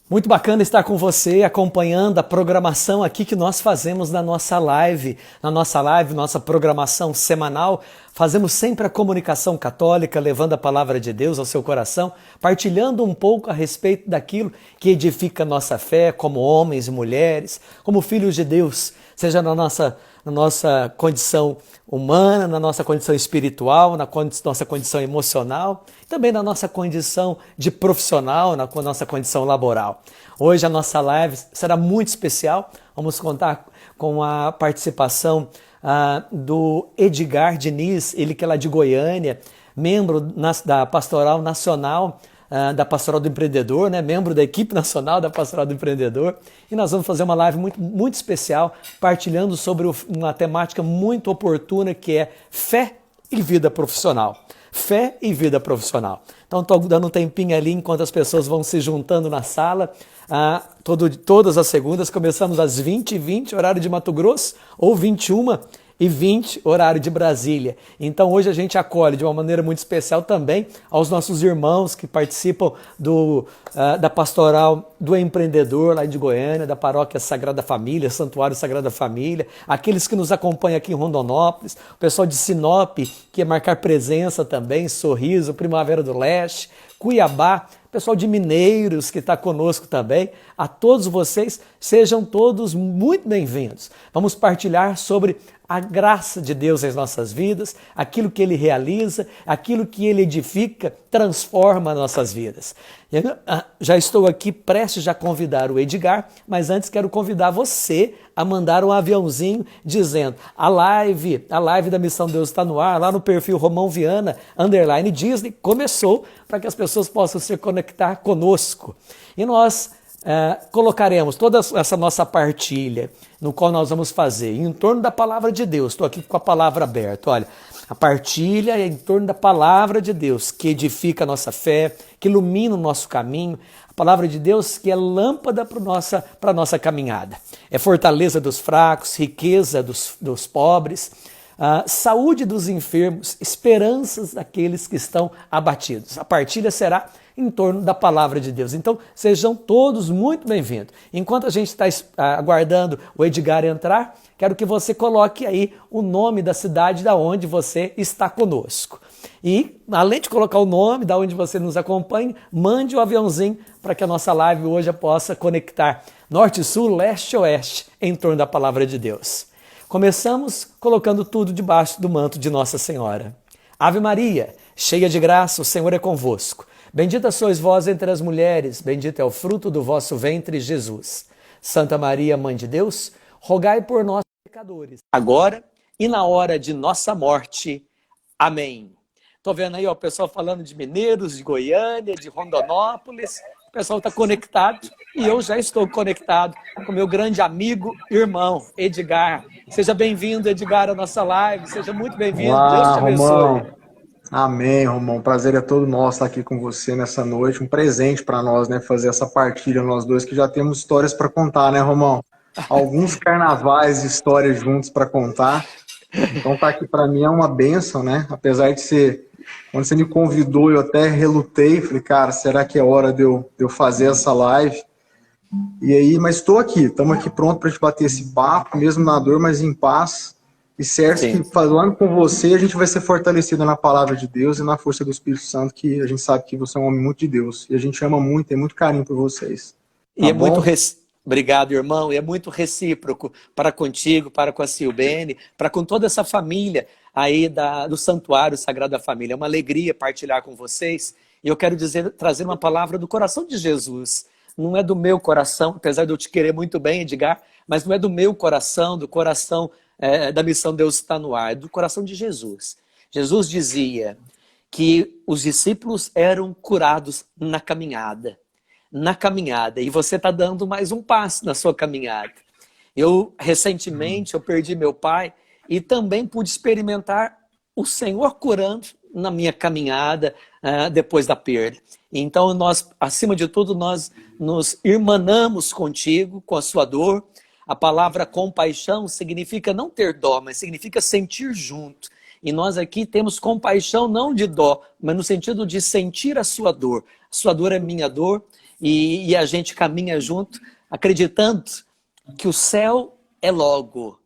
Muito bacana estar com você, acompanhando a programação aqui que nós fazemos na nossa live. Na nossa live, nossa programação semanal, fazemos sempre a comunicação católica, levando a palavra de Deus ao seu coração, partilhando um pouco a respeito daquilo que edifica a nossa fé como homens e mulheres, como filhos de Deus, seja na nossa condição humana, na nossa condição espiritual, na nossa condição emocional, também na nossa condição de profissional, na nossa condição laboral. Hoje a nossa live será muito especial, vamos contar com a participação do Edgar Diniz, ele que é lá de Goiânia, membro da Pastoral Nacional, da Pastoral do Empreendedor, né? Membro da equipe nacional da Pastoral do Empreendedor, e nós vamos fazer uma live muito especial, partilhando sobre uma temática muito oportuna que é fé e vida profissional. Fé e vida profissional. Então estou dando um tempinho ali enquanto as pessoas vão se juntando na sala. Todas as segundas, começamos às 20h20, horário de Mato Grosso, ou 21h20, horário de Brasília. Então hoje a gente acolhe de uma maneira muito especial também aos nossos irmãos que participam da Pastoral do Empreendedor lá de Goiânia, da Paróquia Sagrada Família, Santuário Sagrada Família, aqueles que nos acompanham aqui em Rondonópolis, o pessoal de Sinop, que é marcar presença também, Sorriso, Primavera do Leste, Cuiabá, pessoal de Mineiros que está conosco também, a todos vocês, sejam todos muito bem-vindos. Vamos partilhar sobre a graça de Deus em nossas vidas, aquilo que Ele realiza, aquilo que Ele edifica, transforma nossas vidas. Já estou aqui prestes a convidar o Edgar, mas antes quero convidar você a mandar um aviãozinho dizendo a live da Missão Deus está no ar, lá no perfil Romão Viana, _Disney, começou para que as pessoas possam se conectar conosco. E nós colocaremos toda essa nossa partilha, no qual nós vamos fazer em torno da palavra de Deus. Estou aqui com a palavra aberta, olha. A partilha é em torno da palavra de Deus, que edifica a nossa fé, que ilumina o nosso caminho. A palavra de Deus que é lâmpada para a nossa caminhada. É fortaleza dos fracos, riqueza dos pobres, saúde dos enfermos, esperanças daqueles que estão abatidos. A partilha será em torno da palavra de Deus. Então, sejam todos muito bem-vindos. Enquanto a gente está aguardando o Edgar entrar, quero que você coloque aí o nome da cidade da onde você está conosco. E, além de colocar o nome da onde você nos acompanha, mande o aviãozinho para que a nossa live hoje possa conectar norte, sul, leste e oeste em torno da palavra de Deus. Começamos colocando tudo debaixo do manto de Nossa Senhora. Ave Maria, cheia de graça, o Senhor é convosco. Bendita sois vós entre as mulheres, bendito é o fruto do vosso ventre, Jesus. Santa Maria, Mãe de Deus, rogai por nós, pecadores, agora e na hora de nossa morte. Amém. Estou vendo aí o pessoal falando de Mineiros, de Goiânia, de Rondonópolis. O pessoal está conectado e eu já estou conectado com meu grande amigo, irmão, Edgar. Seja bem-vindo, Edgar, à nossa live. Seja muito bem-vindo. Deus te abençoe. Romão. Amém, Romão. Prazer é todo nosso estar aqui com você nessa noite. Um presente para nós, né? Fazer essa partilha, nós dois, que já temos histórias para contar, né, Romão? Alguns carnavais de histórias juntos para contar. Então, tá aqui para mim é uma bênção, né? Apesar de ser... Quando você me convidou, eu até relutei. Falei, cara, será que é hora de eu fazer essa live? E aí, mas estou aqui. Estamos aqui pronto para a gente bater esse papo, mesmo na dor, mas em paz. E certo que falando com você, a gente vai ser fortalecido na palavra de Deus e na força do Espírito Santo, que a gente sabe que você é um homem muito de Deus. E a gente ama muito, tem muito carinho por vocês. E é muito obrigado, irmão. E é muito recíproco para contigo, para com a Silbene, para com toda essa família aí do Santuário Sagrada Família. É uma alegria partilhar com vocês. E eu quero trazer uma palavra do coração de Jesus. Não é do meu coração, apesar de eu te querer muito bem, Edgar, mas não é do meu coração, do coração da Missão Deus está no ar, do coração de Jesus. Jesus dizia que os discípulos eram curados na caminhada, e você está dando mais um passo na sua caminhada. Recentemente, eu perdi meu pai e também pude experimentar o Senhor curando na minha caminhada depois da perda. Então, nós, acima de tudo, nós nos irmanamos contigo, com a sua dor. A palavra compaixão significa não ter dó, mas significa sentir junto. E nós aqui temos compaixão não de dó, mas no sentido de sentir a sua dor, sua dor é minha dor, e a gente caminha junto, acreditando que o céu é logo.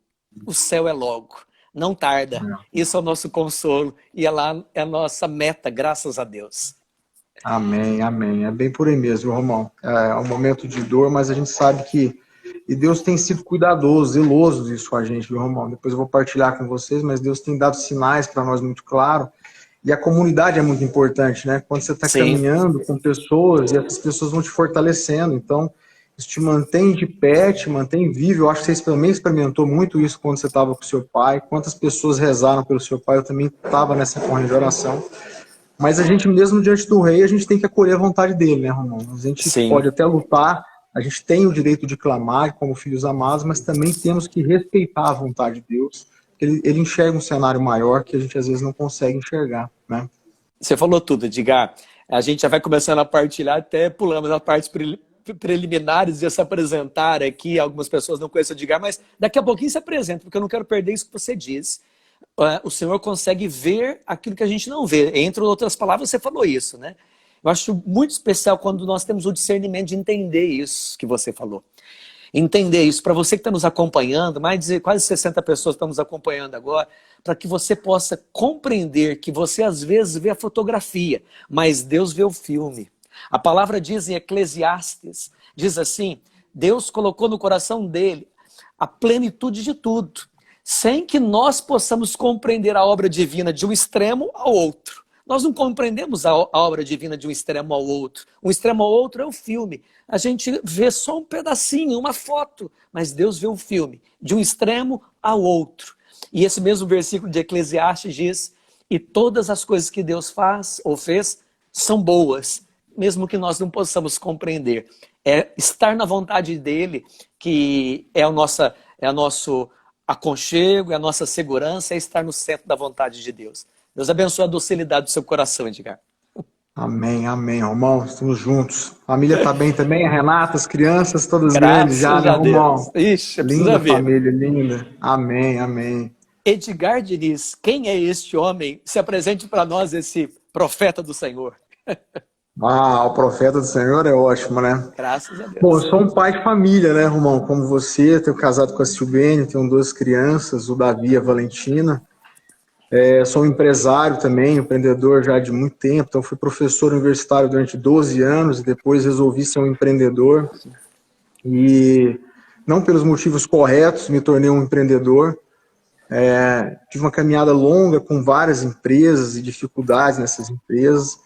O céu é logo. Não tarda. Isso é o nosso consolo. E é lá é a nossa meta, graças a Deus. Amém, amém. É bem por aí mesmo, Romão. É um momento de dor, mas a gente sabe que e Deus tem sido cuidadoso, zeloso disso com a gente, viu, Romão? Depois eu vou partilhar com vocês, mas Deus tem dado sinais para nós muito claro. E a comunidade é muito importante, né? Quando você está caminhando com pessoas e essas pessoas vão te fortalecendo. Então, isso te mantém de pé, te mantém vivo. Eu acho que você também experimentou muito isso quando você estava com o seu pai. Quantas pessoas rezaram pelo seu pai? Eu também estava nessa corrente de oração. Mas a gente mesmo diante do rei, a gente tem que acolher a vontade dele, né, Romão? A gente pode até lutar, a gente tem o direito de clamar como filhos amados, mas também temos que respeitar a vontade de Deus. Ele enxerga um cenário maior que a gente às vezes não consegue enxergar, né? Você falou tudo, Edgar. A gente já vai começando a partilhar, até pulamos as partes preliminares de se apresentar aqui. Algumas pessoas não conhecem o Edgar, mas daqui a pouquinho se apresenta, porque eu não quero perder isso que você disse. O Senhor consegue ver aquilo que a gente não vê. Entre outras palavras, você falou isso, né? Eu acho muito especial quando nós temos o discernimento de entender isso que você falou. Entender isso. Para você que está nos acompanhando, mais de quase 60 pessoas estão nos acompanhando agora, para que você possa compreender que você às vezes vê a fotografia, mas Deus vê o filme. A palavra diz em Eclesiastes, diz assim, Deus colocou no coração dele a plenitude de tudo, sem que nós possamos compreender a obra divina de um extremo ao outro. Nós não compreendemos a obra divina de um extremo ao outro. Um extremo ao outro é o filme. A gente vê só um pedacinho, uma foto, mas Deus vê o filme, de um extremo ao outro. E esse mesmo versículo de Eclesiastes diz, e todas as coisas que Deus faz ou fez são boas, mesmo que nós não possamos compreender. É estar na vontade dele, que é o nosso aconchego, é a nossa segurança, é estar no centro da vontade de Deus. Deus abençoe a docilidade do seu coração, Edgar. Amém, amém, Romão. Estamos juntos. A família está bem também? A Renata, as crianças, todas grandes já, né, Romão? Ixi, linda família, linda. Amém, amém. Edgar Diniz, quem é este homem? Se apresente para nós, esse profeta do Senhor. O profeta do Senhor é ótimo, né? Graças a Deus. Bom, eu sou um pai de família, né, Romão? Como você, tenho casado com a Silvene, tenho 2 crianças, o Davi e a Valentina. Sou um empresário também, empreendedor já de muito tempo, então fui professor universitário durante 12 anos e depois resolvi ser um empreendedor e não pelos motivos corretos me tornei um empreendedor. Tive uma caminhada longa com várias empresas e dificuldades nessas empresas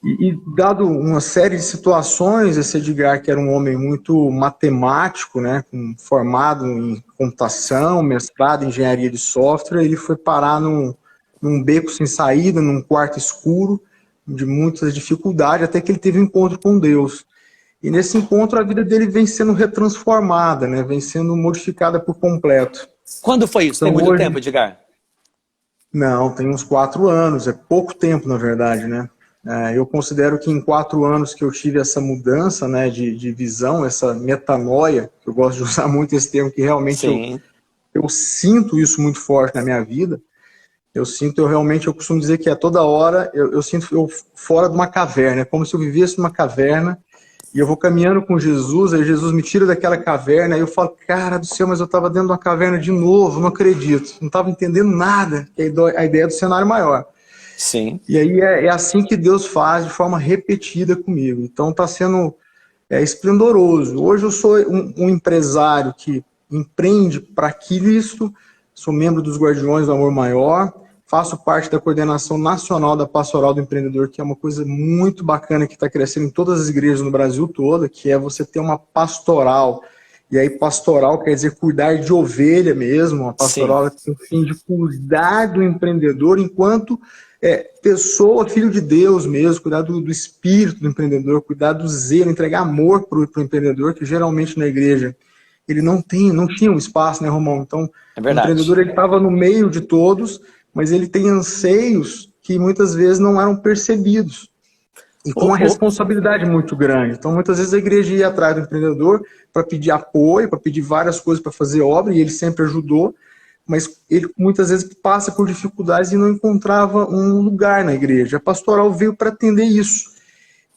e dado uma série de situações, esse Edgar, que era um homem muito matemático, né, formado em computação, mestrado em engenharia de software, ele foi parar num beco sem saída, num quarto escuro, de muitas dificuldades, até que ele teve um encontro com Deus. E nesse encontro a vida dele vem sendo retransformada, né, vem sendo modificada por completo. Quando foi isso? Tem muito tempo, Edgar? Não, tem uns 4 anos, é pouco tempo na verdade, né? Eu considero que em 4 anos que eu tive essa mudança, né, de visão, essa metanoia, que eu gosto de usar muito esse termo, que realmente eu sinto isso muito forte na minha vida. Eu costumo dizer que a toda hora eu sinto eu fora de uma caverna, é como se eu vivesse numa caverna e eu vou caminhando com Jesus, aí Jesus me tira daquela caverna, aí eu falo, cara do céu, mas eu estava dentro de uma caverna de novo, não acredito, não estava entendendo nada, que é a ideia do cenário maior. Sim. E aí é assim que Deus faz de forma repetida comigo. Então está sendo esplendoroso. Hoje eu sou um empresário que empreende para Cristo, sou membro dos Guardiões do Amor Maior, faço parte da coordenação nacional da Pastoral do Empreendedor, que é uma coisa muito bacana que está crescendo em todas as igrejas no Brasil todo, que é você ter uma pastoral. E aí pastoral quer dizer cuidar de ovelha mesmo, uma pastoral tem o fim de cuidar do empreendedor enquanto pessoa, filho de Deus mesmo, cuidar do espírito do empreendedor, cuidar do zelo, entregar amor para o empreendedor, que geralmente na igreja ele não tinha um espaço, né, Romão? Então, o empreendedor ele estava no meio de todos, mas ele tem anseios que muitas vezes não eram percebidos. E com uma responsabilidade muito grande. Então, muitas vezes a igreja ia atrás do empreendedor para pedir apoio, para pedir várias coisas para fazer obra, e ele sempre ajudou, mas ele muitas vezes passa por dificuldades e não encontrava um lugar na igreja. A pastoral veio para atender isso.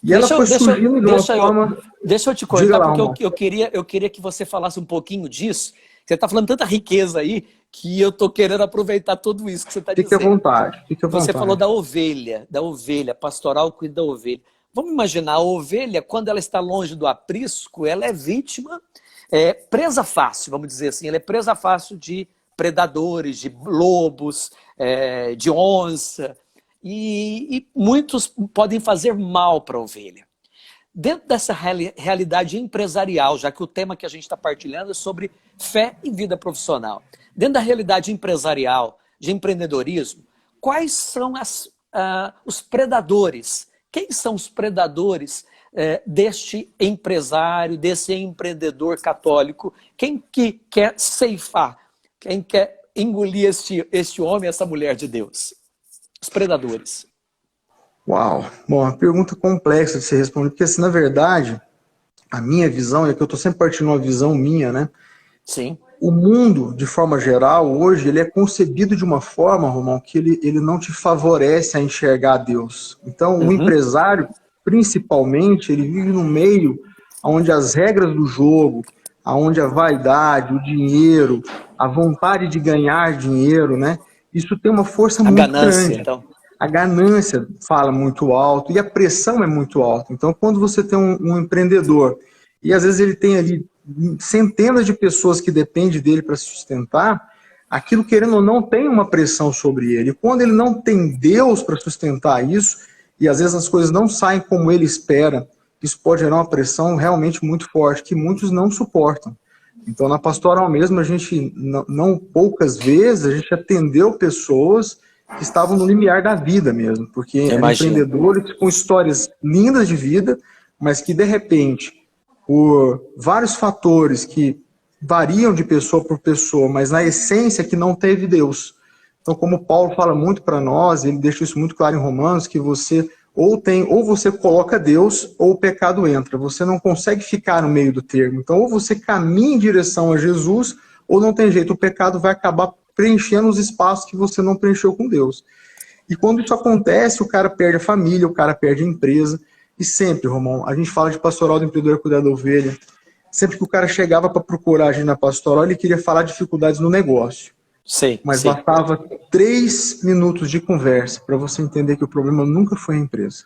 E ela foi surgindo de uma forma... Deixa eu te cortar, porque eu queria que você falasse um pouquinho disso. Você está falando tanta riqueza aí, que eu estou querendo aproveitar tudo isso que você está dizendo. Fique à vontade, fique à vontade. Você falou da ovelha, pastoral cuida da ovelha. Vamos imaginar, a ovelha, quando ela está longe do aprisco, ela é vítima, presa fácil, vamos dizer assim. Ela é presa fácil de predadores, de lobos, de onça. E muitos podem fazer mal para a ovelha. Dentro dessa realidade empresarial, já que o tema que a gente está partilhando é sobre fé e vida profissional. Dentro da realidade empresarial, de empreendedorismo, quais são os predadores? Quem são os predadores deste empresário, desse empreendedor católico? Quem que quer ceifar? Quem quer engolir este homem, essa mulher de Deus? Os predadores. Uau! Bom, uma pergunta complexa de ser respondida, porque assim, na verdade, a minha visão, é que eu estou sempre partindo de uma visão minha, né? Sim. O mundo, de forma geral, hoje, ele é concebido de uma forma, Romão, que ele não te favorece a enxergar Deus. Então, o empresário, principalmente, ele vive no meio onde as regras do jogo, onde a vaidade, o dinheiro, a vontade de ganhar dinheiro, né? Isso tem uma força muito grande. Então. A ganância fala muito alto e a pressão é muito alta. Então, quando você tem um empreendedor e às vezes ele tem ali centenas de pessoas que dependem dele para se sustentar, aquilo, querendo ou não, tem uma pressão sobre ele. E quando ele não tem Deus para sustentar isso, e às vezes as coisas não saem como ele espera, isso pode gerar uma pressão realmente muito forte, que muitos não suportam. Então, na pastoral mesmo, a gente, não poucas vezes, a gente atendeu pessoas que estavam no limiar da vida mesmo, porque eram empreendedores com histórias lindas de vida, mas que, de repente, por vários fatores que variam de pessoa por pessoa, mas na essência que não teve Deus. Então, como Paulo fala muito para nós, ele deixa isso muito claro em Romanos, que você ou você coloca Deus, ou o pecado entra. Você não consegue ficar no meio do termo. Então, ou você caminha em direção a Jesus, ou não tem jeito, o pecado vai acabar preenchendo os espaços que você não preencheu com Deus. E quando isso acontece, o cara perde a família, o cara perde a empresa. E sempre, Romão, a gente fala de pastoral do empreendedor cuidar da ovelha. Sempre que o cara chegava para procurar a gente na pastoral, ele queria falar dificuldades no negócio. Sim, mas bastava 3 minutos de conversa para você entender que o problema nunca foi a empresa.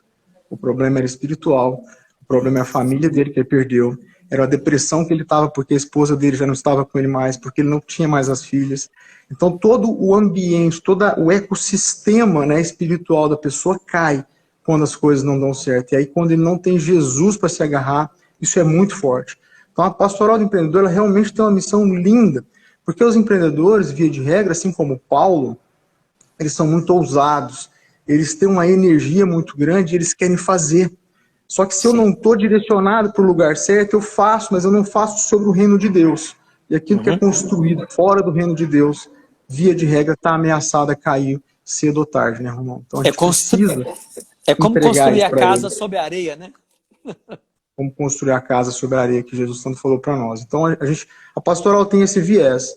O problema era espiritual, o problema é a família dele que ele perdeu, era a depressão que ele estava porque a esposa dele já não estava com ele mais, porque ele não tinha mais as filhas. Então todo o ambiente, todo o ecossistema, né, espiritual da pessoa cai quando as coisas não dão certo. E aí quando ele não tem Jesus para se agarrar, isso é muito forte. Então a pastoral do empreendedor, ela realmente tem uma missão linda, porque os empreendedores, via de regra, assim como Paulo, eles são muito ousados, eles têm uma energia muito grande e eles querem fazer. Só que se eu não estou direcionado para o lugar certo, eu faço, mas eu não faço sobre o reino de Deus. E aquilo que é construído fora do reino de Deus, via de regra, está ameaçado a cair cedo ou tarde, né, Romão? Então a gente precisa como construir a casa sobre a areia, né? Como construir a casa sobre a areia que Jesus tanto falou para nós. Então a pastoral tem esse viés.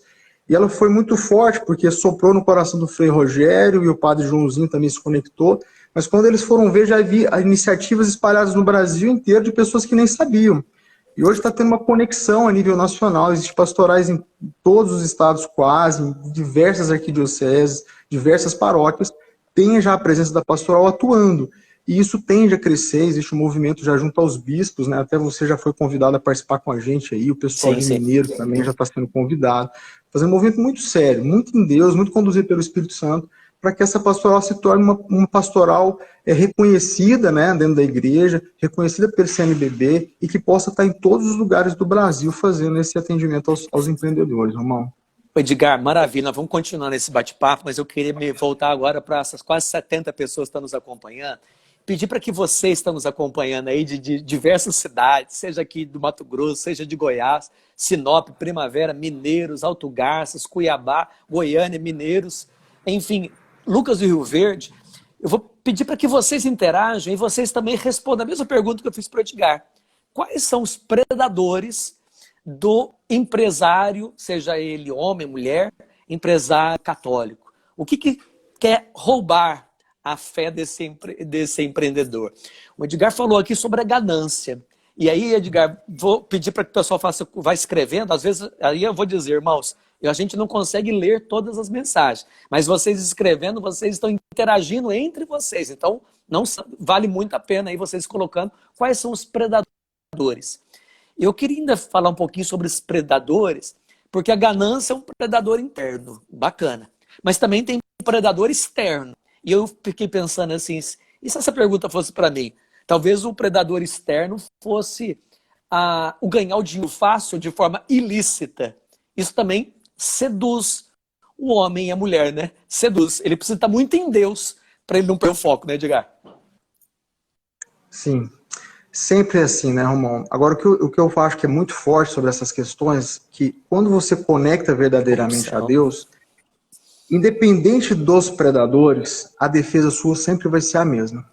E ela foi muito forte, porque soprou no coração do Frei Rogério e o padre Joãozinho também se conectou. Mas quando eles foram ver, já havia iniciativas espalhadas no Brasil inteiro de pessoas que nem sabiam. E hoje está tendo uma conexão a nível nacional. Existem pastorais em todos os estados quase, em diversas arquidioceses, diversas paróquias, tem já a presença da pastoral atuando. E isso tende a crescer, existe um movimento já junto aos bispos, né? Até você já foi convidado a participar com a gente aí, o pessoal de Mineiro também já está sendo convidado. Fazendo um movimento muito sério, muito em Deus, muito conduzido pelo Espírito Santo, para que essa pastoral se torne uma pastoral reconhecida, né, dentro da igreja, reconhecida pelo CNBB e que possa estar em todos os lugares do Brasil fazendo esse atendimento aos empreendedores, Romão. Edgar, maravilha, nós vamos continuar nesse bate-papo, mas eu queria me voltar agora para essas quase 70 pessoas que estão nos acompanhando. Pedir para que você está nos acompanhando aí de diversas cidades, seja aqui do Mato Grosso, seja de Goiás, Sinop, Primavera, Mineiros, Alto Garças, Cuiabá, Goiânia, Mineiros, enfim, Lucas do Rio Verde. Eu vou pedir para que vocês interajam e vocês também respondam a mesma pergunta que eu fiz para o Edgar. Quais são os predadores do empresário, seja ele homem, mulher, empresário católico? O que quer roubar a fé desse empreendedor. O Edgar falou aqui sobre a ganância. E aí, Edgar, vou pedir para que o pessoal vá escrevendo. Às vezes, aí eu vou dizer, irmãos, a gente não consegue ler todas as mensagens, mas vocês escrevendo, vocês estão interagindo entre vocês. Então, não vale muito a pena aí vocês colocando quais são os predadores. Eu queria ainda falar um pouquinho sobre os predadores, porque a ganância é um predador interno, bacana. Mas também tem um predador externo. E eu fiquei pensando assim, e se essa pergunta fosse para mim? Talvez o predador externo fosse o ganhar o dinheiro fácil de forma ilícita. Isso também seduz o homem e a mulher, né? Seduz. Ele precisa estar muito em Deus para ele não perder o foco, né, Edgar? Sim, sempre é assim, né, Romão? Agora, o que eu acho que é muito forte sobre essas questões, que quando você conecta verdadeiramente a Deus, independente dos predadores, a defesa sua sempre vai ser a mesma.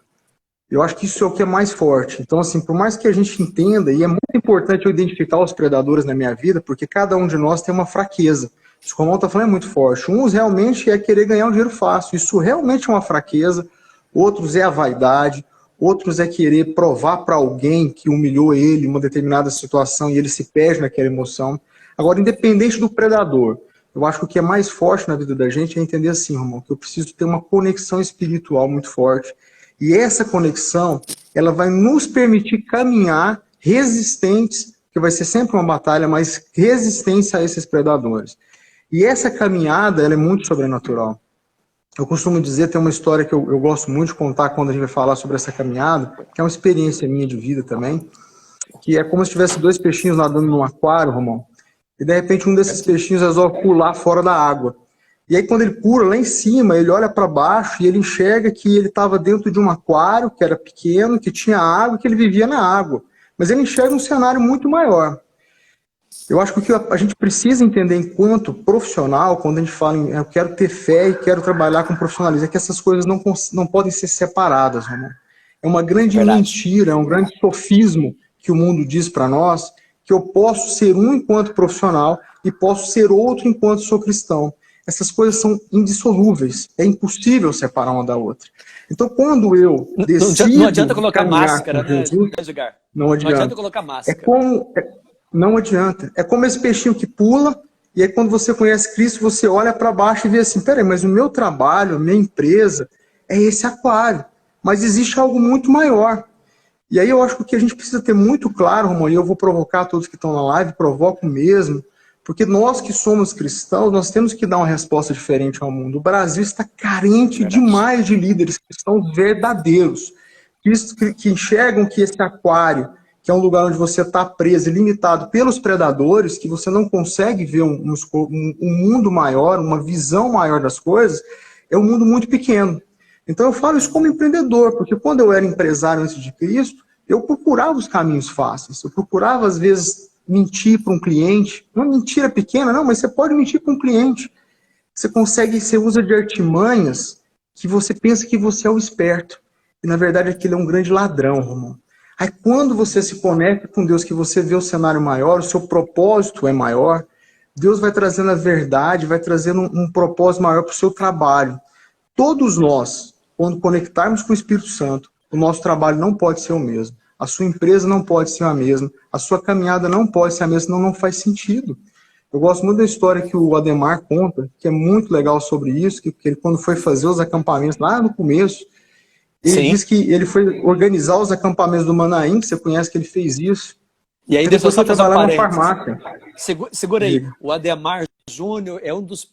Eu acho que isso é o que é mais forte. Então, assim, por mais que a gente entenda, e é muito importante eu identificar os predadores na minha vida, porque cada um de nós tem uma fraqueza. Isso que o Romão está falando é muito forte. Uns realmente é querer ganhar um dinheiro fácil. Isso realmente é uma fraqueza. Outros é a vaidade. Outros é querer provar para alguém que humilhou ele em uma determinada situação e ele se perde naquela emoção. Agora, independente do predador, eu acho que o que é mais forte na vida da gente é entender assim, Romão, que eu preciso ter uma conexão espiritual muito forte. E essa conexão, ela vai nos permitir caminhar resistentes, que vai ser sempre uma batalha, mas resistentes a esses predadores. E essa caminhada, ela é muito sobrenatural. Eu costumo dizer, tem uma história que eu gosto muito de contar quando a gente vai falar sobre essa caminhada, que é uma experiência minha de vida também, que é como se tivesse dois peixinhos nadando num aquário, Romão, e de repente um desses peixinhos resolve pular fora da água. E aí quando ele pula lá em cima, ele olha para baixo e ele enxerga que ele estava dentro de um aquário, que era pequeno, que tinha água, que ele vivia na água. Mas ele enxerga um cenário muito maior. Eu acho que o que a gente precisa entender enquanto profissional, quando a gente fala em eu quero ter fé e quero trabalhar com profissionalismo, é que essas coisas não podem ser separadas, né? É uma grande mentira, é um grande sofismo que o mundo diz para nós, que eu posso ser um enquanto profissional e posso ser outro enquanto sou cristão. Essas coisas são indissolúveis, é impossível separar uma da outra. Então, quando eu decido... Não adianta colocar máscara, né, Edgar? Não adianta colocar máscara. Não adianta. É como esse peixinho que pula, e aí quando você conhece Cristo, você olha para baixo e vê assim, peraí, mas o meu trabalho, a minha empresa, é esse aquário. Mas existe algo muito maior. E aí eu acho que o que a gente precisa ter muito claro, Romão, e eu vou provocar todos que estão na live, provoco mesmo, porque nós que somos cristãos, nós temos que dar uma resposta diferente ao mundo. O Brasil está carente demais de líderes cristãos verdadeiros, que enxergam que esse aquário, que é um lugar onde você está preso e limitado pelos predadores, que você não consegue ver um mundo maior, uma visão maior das coisas, é um mundo muito pequeno. Então eu falo isso como empreendedor, porque quando eu era empresário antes de Cristo, eu procurava os caminhos fáceis, eu procurava às vezes mentir para um cliente, uma mentira pequena, não, mas você pode mentir para um cliente. Você usa de artimanhas que você pensa que você é o esperto, e na verdade aquele é um grande ladrão, Romão. Aí quando você se conecta com Deus, que você vê o cenário maior, o seu propósito é maior, Deus vai trazendo a verdade, vai trazendo um propósito maior para o seu trabalho. Todos nós, quando conectarmos com o Espírito Santo, o nosso trabalho não pode ser o mesmo. A sua empresa não pode ser a mesma. A sua caminhada não pode ser a mesma, senão não faz sentido. Eu gosto muito da história que o Ademar conta, que é muito legal sobre isso, que ele, quando foi fazer os acampamentos lá no começo, ele disse que ele foi organizar os acampamentos do Manaim, que você conhece que ele fez isso. E aí depois foi trabalhar na farmácia. Segura aí, o Ademar Júnior é um dos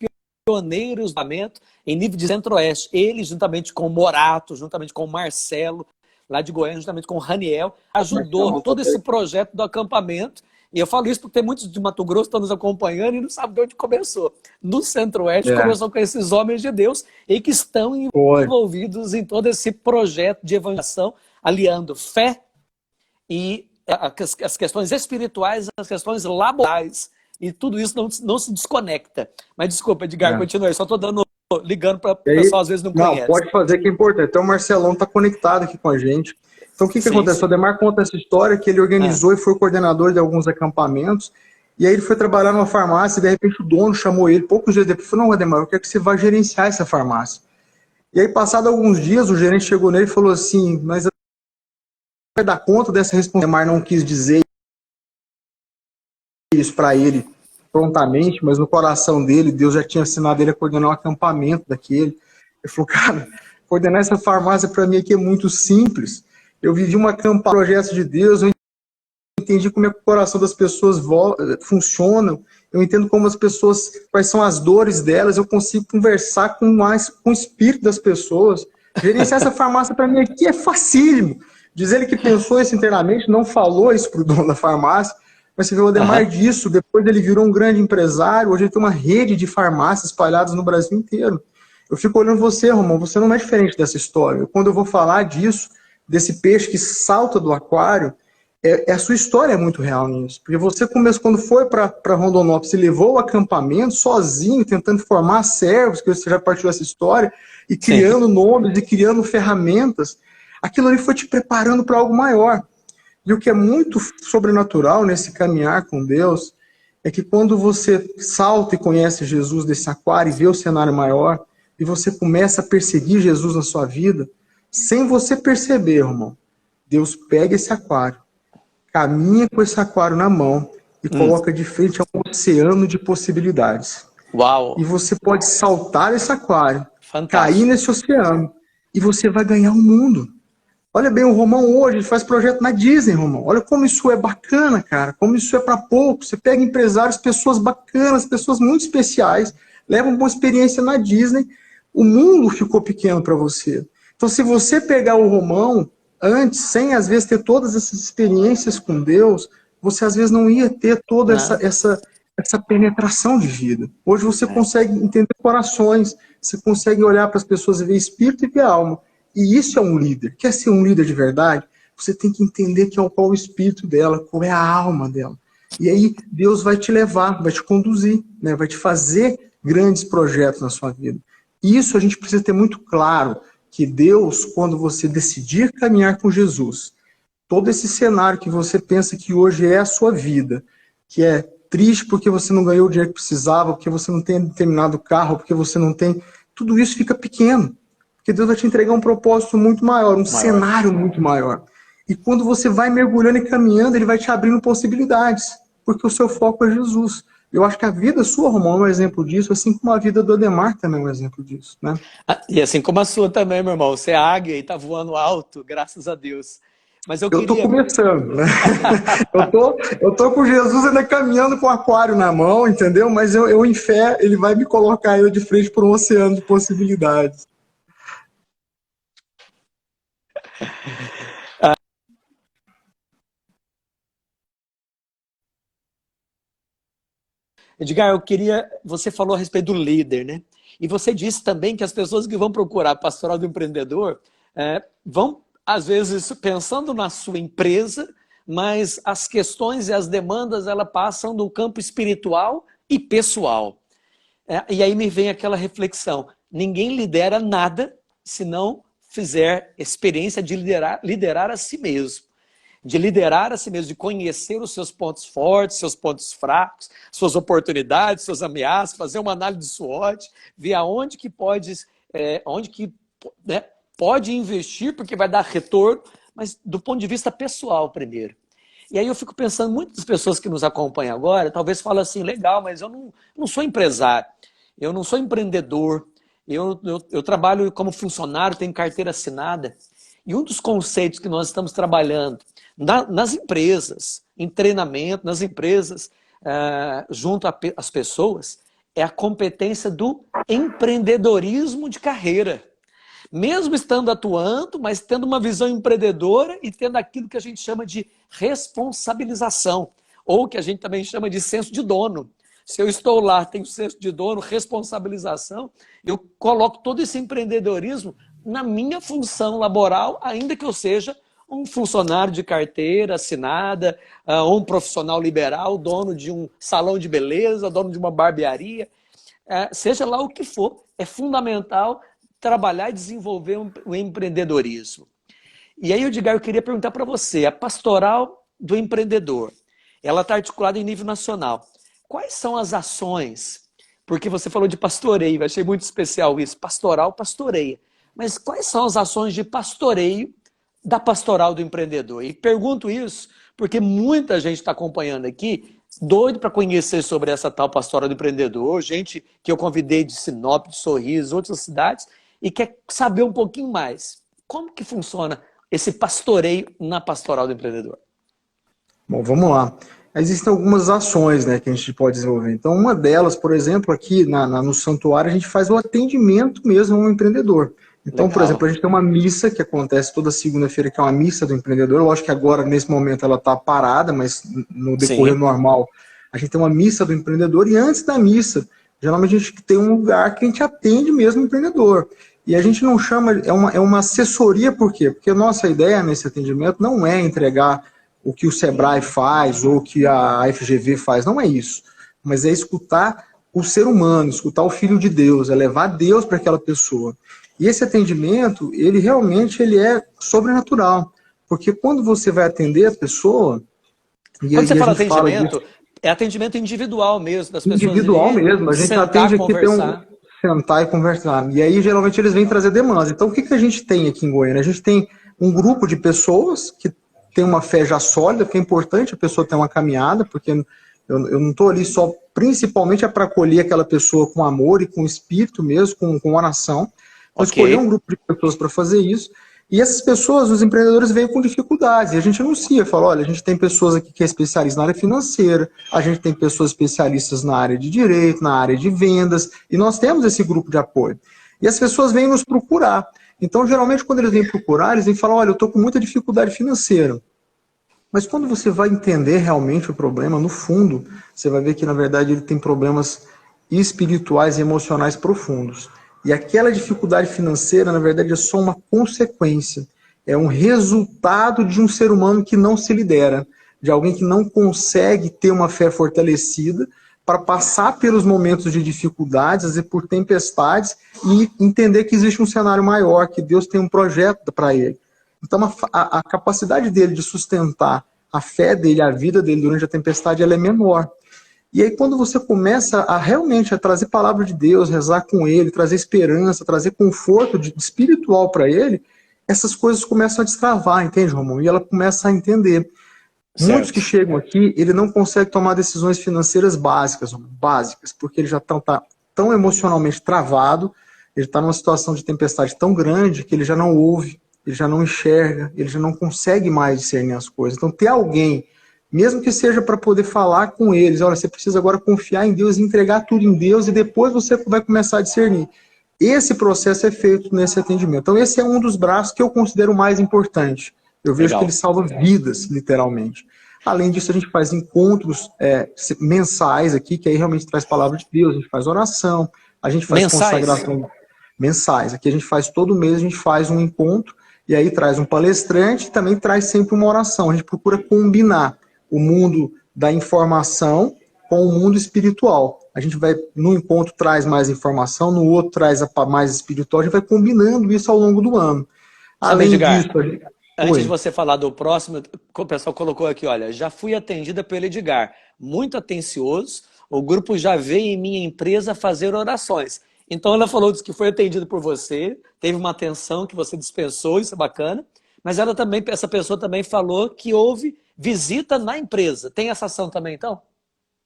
pioneiros do acampamento em nível de Centro-Oeste. Ele, juntamente com o Morato, juntamente com o Marcelo, lá de Goiânia, juntamente com o Raniel, ajudou todo esse projeto do acampamento. E eu falo isso porque tem muitos de Mato Grosso que estão nos acompanhando e não sabem de onde começou. No Centro-Oeste começou com esses homens de Deus e que estão envolvidos em todo esse projeto de evangelização, aliando fé e as questões espirituais, as questões laborais. E tudo isso não se desconecta. Mas desculpa, Edgar, continua. Eu só estou ligando para o pessoal, às vezes não conhece. Não, pode fazer, que é importante. Então o Marcelão está conectado aqui com a gente. Então o que acontece? O Ademar conta essa história que ele organizou e foi coordenador de alguns acampamentos. E aí ele foi trabalhar numa farmácia e de repente o dono chamou ele, poucos dias depois, falou, não, Ademar, eu quero que você vá gerenciar essa farmácia. E aí, passado alguns dias, o gerente chegou nele e falou assim, mas vai dar conta dessa responsabilidade? O Ademar não quis dizer isso para ele prontamente, mas no coração dele, Deus já tinha assinado ele a coordenar um acampamento daquele. Ele falou, cara, coordenar essa farmácia para mim aqui é muito simples. Eu vivi uma campanha, projetos de Deus, eu entendi como é que o coração das pessoas funciona, eu entendo como as pessoas, quais são as dores delas, eu consigo conversar com o espírito das pessoas. Gerenciar essa farmácia para mim aqui é facílimo. Diz ele que pensou isso internamente, não falou isso para o dono da farmácia, mas você vê o Ademar disso, depois ele virou um grande empresário, hoje ele tem uma rede de farmácias espalhadas no Brasil inteiro. Eu fico olhando você, Romão, você não é diferente dessa história. Quando eu vou falar disso, desse peixe que salta do aquário, a sua história é muito real nisso. Porque você começou, quando foi para Rondonópolis, você levou o acampamento sozinho, tentando formar servos, que você já partiu dessa história, e criando nomes, e criando ferramentas. Aquilo ali foi te preparando para algo maior. E o que é muito sobrenatural nesse caminhar com Deus é que quando você salta e conhece Jesus desse aquário e vê o cenário maior, e você começa a perseguir Jesus na sua vida, sem você perceber, irmão, Deus pega esse aquário, caminha com esse aquário na mão e coloca de frente a um oceano de possibilidades. Uau! E você pode saltar esse aquário, Fantástico. cair nesse oceano, e você vai ganhar o mundo. Olha bem, o Romão hoje faz projeto na Disney, Romão. Olha como isso é bacana, cara. Como isso é para poucos. Você pega empresários, pessoas bacanas, pessoas muito especiais, levam uma experiência na Disney. O mundo ficou pequeno para você. Então, se você pegar o Romão antes, sem às vezes ter todas essas experiências com Deus, você às vezes não ia ter toda essa penetração de vida. Hoje você consegue entender corações, você consegue olhar para as pessoas e ver espírito e ver alma. E isso é um líder. Quer ser um líder de verdade? Você tem que entender qual é o espírito dela, qual é a alma dela. E aí Deus vai te levar, vai te conduzir, né? Vai te fazer grandes projetos na sua vida. E isso a gente precisa ter muito claro, que Deus, quando você decidir caminhar com Jesus, todo esse cenário que você pensa que hoje é a sua vida, que é triste porque você não ganhou o dinheiro que precisava, porque você não tem determinado carro, porque você não tem... Tudo isso fica pequeno. Porque Deus vai te entregar um propósito muito maior, cenário muito maior. E quando você vai mergulhando e caminhando, ele vai te abrindo possibilidades, porque o seu foco é Jesus. Eu acho que a vida sua, Romão, é um exemplo disso, assim como a vida do Ademar também é um exemplo disso, né? E assim como a sua também, meu irmão. Você é águia e está voando alto, graças a Deus. Mas eu tô começando, né? eu tô com Jesus ainda caminhando com o aquário na mão, entendeu? Mas eu em fé, ele vai me colocar ainda de frente para um oceano de possibilidades. Edgar, eu queria... Você falou a respeito do líder, né? E você disse também que as pessoas que vão procurar a pastoral do empreendedor vão, às vezes, pensando na sua empresa, mas as questões e as demandas, elas passam do campo espiritual e pessoal. E aí me vem aquela reflexão. Ninguém lidera nada se não fizer experiência de liderar a si mesmo. De liderar a si mesmo, de conhecer os seus pontos fortes, seus pontos fracos, suas oportunidades, suas ameaças, fazer uma análise de SWOT, ver aonde que pode, pode investir, porque vai dar retorno, mas do ponto de vista pessoal primeiro. E aí eu fico pensando, muitas pessoas que nos acompanham agora, talvez falem assim, legal, mas eu não sou empresário, eu não sou empreendedor, eu trabalho como funcionário, tenho carteira assinada. E um dos conceitos que nós estamos trabalhando nas empresas, em treinamento, nas empresas, junto às pessoas, é a competência do empreendedorismo de carreira. Mesmo estando atuando, mas tendo uma visão empreendedora e tendo aquilo que a gente chama de responsabilização, ou que a gente também chama de senso de dono. Se eu estou lá, tenho senso de dono, responsabilização, eu coloco todo esse empreendedorismo na minha função laboral, ainda que eu seja um funcionário de carteira assinada, ou um profissional liberal, dono de um salão de beleza, dono de uma barbearia, seja lá o que for, é fundamental trabalhar e desenvolver o empreendedorismo. E aí, Edgar, eu queria perguntar para você, a pastoral do empreendedor, ela está articulada em nível nacional. Quais são as ações? Porque você falou de pastoreio, achei muito especial isso, pastoral, pastoreia. mas quais são as ações de pastoreio da Pastoral do Empreendedor? E pergunto isso porque muita gente está acompanhando aqui, doido para conhecer sobre essa tal Pastoral do Empreendedor, gente que eu convidei de Sinop, de Sorriso, outras cidades, e quer saber um pouquinho mais. Como que funciona esse pastoreio na Pastoral do Empreendedor? Bom, vamos lá. Existem algumas ações, né, que a gente pode desenvolver. Então, uma delas, por exemplo, aqui no santuário, a gente faz o atendimento mesmo ao empreendedor. Então, por exemplo, a gente tem uma missa que acontece toda segunda-feira, que é uma missa do empreendedor. Lógico que agora, nesse momento, ela está parada, mas no decorrer normal, a gente tem uma missa do empreendedor. E antes da missa, geralmente a gente tem um lugar que a gente atende mesmo o empreendedor. E a gente não chama, é uma assessoria, por quê? Porque a nossa ideia nesse atendimento não é entregar o que o Sebrae faz ou o que a FGV faz, não é isso. Mas é escutar o ser humano, escutar o Filho de Deus, é levar Deus para aquela pessoa. E esse atendimento, ele realmente é sobrenatural. Porque quando você vai atender a pessoa... Quando você fala atendimento, é atendimento individual mesmo, das pessoas individual mesmo, a gente atende aqui, tem sentar e conversar. E aí, geralmente, eles vêm trazer demandas. Então, o que a gente tem aqui em Goiânia? A gente tem um grupo de pessoas que tem uma fé já sólida, porque é importante a pessoa ter uma caminhada, porque eu não estou ali só, principalmente é para acolher aquela pessoa com amor e com espírito mesmo, com oração. Então, escolher um grupo de pessoas para fazer isso. E essas pessoas, os empreendedores, vêm com dificuldades. E a gente anuncia, fala, olha, a gente tem pessoas aqui que é especialista na área financeira, a gente tem pessoas especialistas na área de direito, na área de vendas, e nós temos esse grupo de apoio. E as pessoas vêm nos procurar. Então, geralmente, quando eles vêm procurar, eles vêm falar, olha, eu estou com muita dificuldade financeira. Mas quando você vai entender realmente o problema, no fundo, você vai ver que, na verdade, ele tem problemas espirituais e emocionais profundos. E aquela dificuldade financeira, na verdade, é só uma consequência. É um resultado de um ser humano que não se lidera, de alguém que não consegue ter uma fé fortalecida para passar pelos momentos de dificuldades, às vezes por tempestades, e entender que existe um cenário maior, que Deus tem um projeto para ele. Então, a capacidade dele de sustentar a fé dele, a vida dele durante a tempestade, ela é menor. E aí, quando você começa a realmente a trazer palavra de Deus, rezar com ele, trazer esperança, trazer conforto espiritual para ele, essas coisas começam a destravar, entende, Romão? E ela começa a entender. Certo. Muitos que chegam aqui, ele não consegue tomar decisões financeiras básicas, porque ele já está tão emocionalmente travado, ele está numa situação de tempestade tão grande que ele já não ouve, ele já não enxerga, ele já não consegue mais discernir as coisas. Então, ter alguém, mesmo que seja para poder falar com eles, olha, você precisa agora confiar em Deus e entregar tudo em Deus e depois você vai começar a discernir. Esse processo é feito nesse atendimento. Então, esse é um dos braços que eu considero mais importante. Eu vejo que ele salva vidas, literalmente. Além disso, a gente faz encontros mensais aqui, que aí realmente traz palavra de Deus, a gente faz oração, a gente faz consagração mensais. Aqui a gente faz todo mês, a gente faz um encontro, e aí traz um palestrante e também traz sempre uma oração. A gente procura combinar o mundo da informação com o mundo espiritual. A gente vai, no encontro traz mais informação, no outro traz a mais espiritual, a gente vai combinando isso ao longo do ano. Além disso, antes de você falar do próximo, o pessoal colocou aqui, olha, já fui atendida pelo Edgar, muito atencioso, o grupo já veio em minha empresa fazer orações. Então ela falou que foi atendida por você, teve uma atenção que você dispensou, isso é bacana, mas ela também, essa pessoa também falou que houve visita na empresa. Tem essa ação também, então?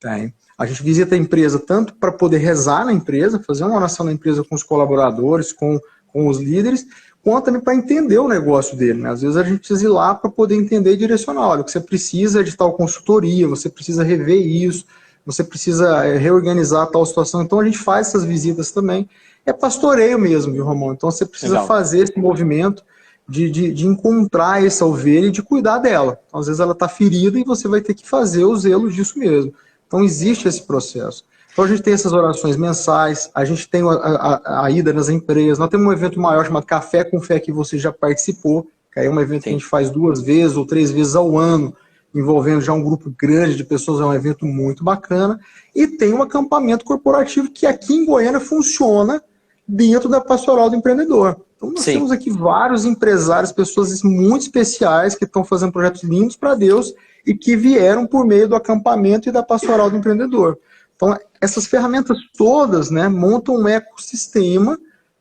Tem. A gente visita a empresa tanto para poder rezar na empresa, fazer uma oração na empresa com os colaboradores, com os líderes, quanto também para entender o negócio dele, né? Às vezes a gente precisa ir lá para poder entender e direcionar. Olha, o que você precisa é de tal consultoria, você precisa rever isso, você precisa reorganizar tal situação. Então a gente faz essas visitas também. É pastoreio mesmo, viu, Romão? Então você precisa fazer esse movimento de encontrar essa ovelha e de cuidar dela. Então, às vezes ela está ferida e você vai ter que fazer o zelo disso mesmo. Então existe esse processo. Então a gente tem essas orações mensais, a gente tem a ida nas empresas, nós temos um evento maior chamado Café com Fé, que você já participou, que aí é um evento que a gente faz 2 vezes ou 3 vezes ao ano, envolvendo já um grupo grande de pessoas, é um evento muito bacana. E tem um acampamento corporativo que aqui em Goiânia funciona dentro da Pastoral do Empreendedor. Então nós temos aqui vários empresários, pessoas muito especiais que estão fazendo projetos lindos para Deus e que vieram por meio do acampamento e da Pastoral do Empreendedor. Então essas ferramentas todas, né, montam um ecossistema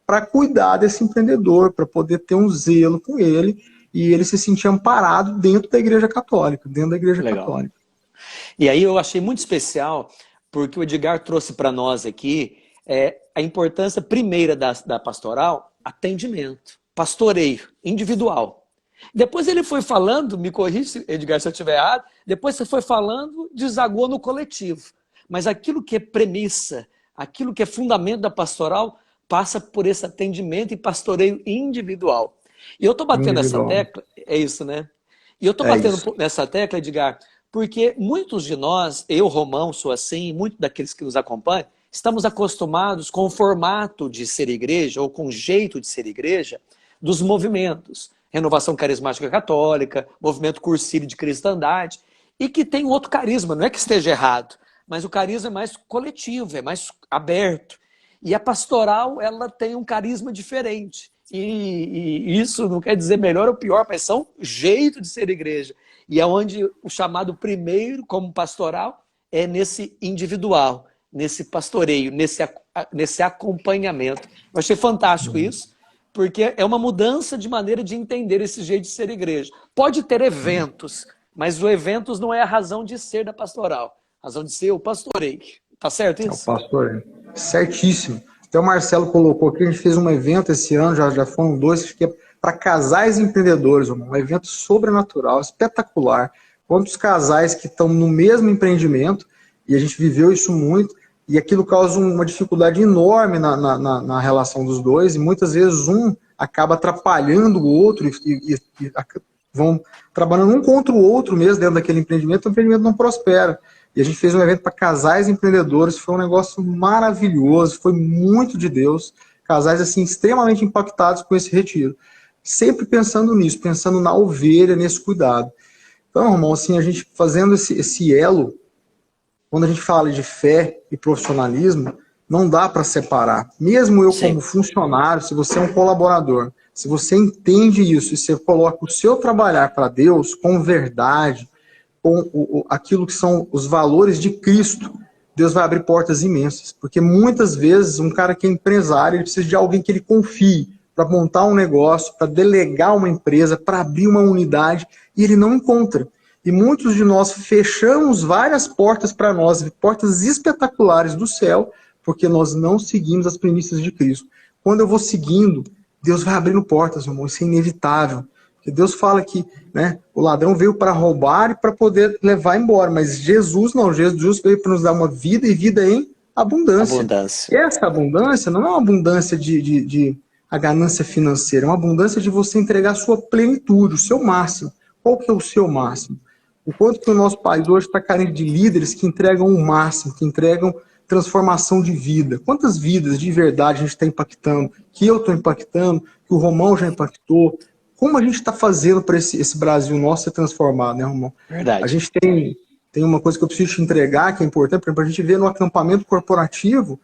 para cuidar desse empreendedor, para poder ter um zelo com ele e ele se sentir amparado dentro da Igreja Católica, dentro da Igreja Legal. Católica. E aí eu achei muito especial, porque o Edgar trouxe para nós aqui a importância primeira da pastoral, atendimento, pastoreio individual. Depois ele foi falando, me corrija, Edgar, se eu estiver errado, depois você foi falando, desagou no coletivo. Mas aquilo que é premissa, aquilo que é fundamento da pastoral, passa por esse atendimento e pastoreio individual. E eu estou batendo nessa tecla, é isso, né? E eu estou batendo nessa tecla, Edgar, porque muitos de nós, eu, Romão, sou assim, muitos daqueles que nos acompanham, estamos acostumados com o formato de ser igreja, ou com o jeito de ser igreja, dos movimentos. Renovação Carismática Católica, Movimento Cursíleo de Cristandade, e que tem outro carisma, não é que esteja errado, mas o carisma é mais coletivo, é mais aberto. E a pastoral, ela tem um carisma diferente. E isso não quer dizer melhor ou pior, mas são jeito de ser igreja. E é onde o chamado primeiro, como pastoral, é nesse individual, nesse pastoreio, nesse acompanhamento. Eu achei fantástico isso, porque é uma mudança de maneira de entender esse jeito de ser igreja. Pode ter eventos, mas os eventos não é a razão de ser da pastoral. A razão de ser o pastoreio. Tá certo isso? É o pastoreio. Certíssimo. Até o Marcelo colocou aqui, a gente fez um evento esse ano, já foram 2, que é para casais empreendedores, um evento sobrenatural, espetacular. Quantos casais que estão no mesmo empreendimento, e a gente viveu isso muito, e aquilo causa uma dificuldade enorme na relação dos dois, e muitas vezes um acaba atrapalhando o outro e vão trabalhando um contra o outro mesmo dentro daquele empreendimento, o empreendimento não prospera. E a gente fez um evento para casais empreendedores, foi um negócio maravilhoso, foi muito de Deus, casais assim extremamente impactados com esse retiro. Sempre pensando nisso, pensando na ovelha, nesse cuidado. Então, irmão, assim, a gente fazendo esse elo, quando a gente fala de fé e profissionalismo, não dá para separar. Mesmo eu como funcionário, se você é um colaborador, se você entende isso e você coloca o seu trabalhar para Deus com verdade, com aquilo que são os valores de Cristo, Deus vai abrir portas imensas. Porque muitas vezes um cara que é empresário, ele precisa de alguém que ele confie para montar um negócio, para delegar uma empresa, para abrir uma unidade, e ele não encontra. E muitos de nós fechamos várias portas para nós, portas espetaculares do céu, porque nós não seguimos as premissas de Cristo. Quando eu vou seguindo, Deus vai abrindo portas, meu irmão, isso é inevitável. Porque Deus fala que, né, o ladrão veio para roubar e para poder levar embora, mas Jesus não, Jesus veio para nos dar uma vida e vida em abundância. E essa abundância não é uma abundância de a ganância financeira, é uma abundância de você entregar a sua plenitude, o seu máximo. Qual que é o seu máximo? O quanto que o nosso país hoje está carente de líderes que entregam o máximo, que entregam transformação de vida. Quantas vidas de verdade a gente está impactando, que eu estou impactando, que o Romão já impactou. Como a gente está fazendo para esse Brasil nosso ser transformado, né, Romão? Verdade. A gente tem uma coisa que eu preciso te entregar, que é importante, por exemplo, a gente vê no acampamento corporativo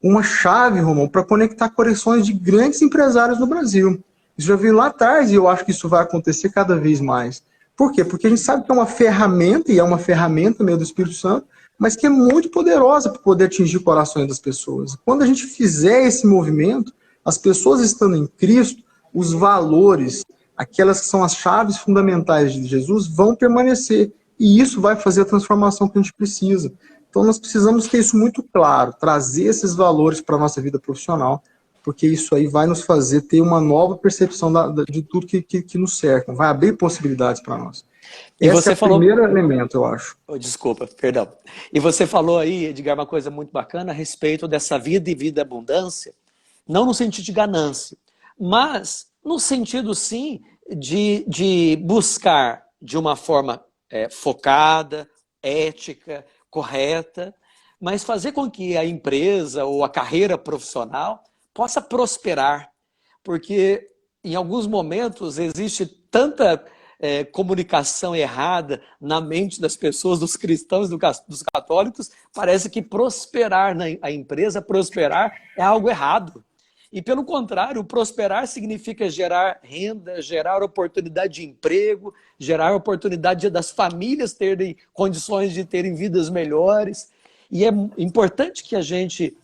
uma chave, Romão, para conectar corações de grandes empresários no Brasil. Isso já veio lá atrás e eu acho que isso vai acontecer cada vez mais. Por quê? Porque a gente sabe que é uma ferramenta, e é uma ferramenta meio do Espírito Santo, mas que é muito poderosa para poder atingir corações das pessoas. Quando a gente fizer esse movimento, as pessoas estando em Cristo, os valores, aquelas que são as chaves fundamentais de Jesus, vão permanecer. E isso vai fazer a transformação que a gente precisa. Então nós precisamos ter isso muito claro, trazer esses valores para a nossa vida profissional, porque isso aí vai nos fazer ter uma nova percepção de tudo que nos cerca, vai abrir possibilidades para nós. E esse você é o falou... primeiro elemento, eu acho. Desculpa, perdão. E você falou aí, Edgar, uma coisa muito bacana a respeito dessa vida e vida abundância, não no sentido de ganância, mas no sentido, sim, de buscar de uma forma focada, ética, correta, mas fazer com que a empresa ou a carreira profissional possa prosperar, porque em alguns momentos existe tanta comunicação errada na mente das pessoas, dos cristãos, dos católicos, parece que prosperar a empresa, prosperar é algo errado. E pelo contrário, prosperar significa gerar renda, gerar oportunidade de emprego, gerar oportunidade das famílias terem condições de terem vidas melhores. E é importante que a gente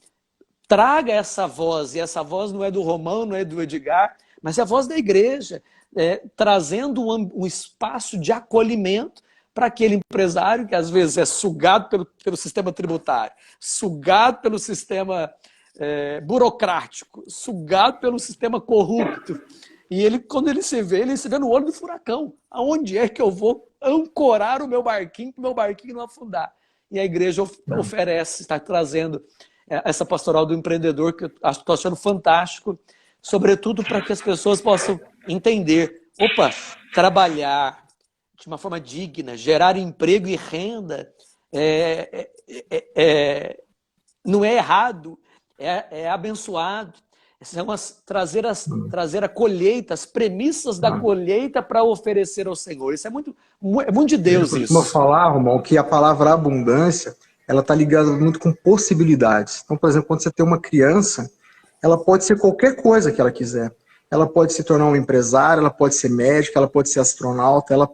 traga essa voz, e essa voz não é do Romão, não é do Edgar, mas é a voz da igreja, trazendo um espaço de acolhimento para aquele empresário que às vezes é sugado pelo sistema tributário, sugado pelo sistema burocrático, sugado pelo sistema corrupto. E ele, quando ele se vê no olho do furacão. Aonde é que eu vou ancorar o meu barquinho para o meu barquinho não afundar? E a igreja oferece, está trazendo essa pastoral do empreendedor, que eu estou achando fantástico, sobretudo para que as pessoas possam entender, opa, trabalhar de uma forma digna, gerar emprego e renda, não é errado, é abençoado. São trazer a colheita, as premissas da colheita para oferecer ao Senhor. Isso é muito de Deus. Eu costumo falar, Romão, que a palavra abundância, ela está ligada muito com possibilidades. Então, por exemplo, quando você tem uma criança, ela pode ser qualquer coisa que ela quiser. Ela pode se tornar uma empresária, ela pode ser médica, ela pode ser astronauta, ela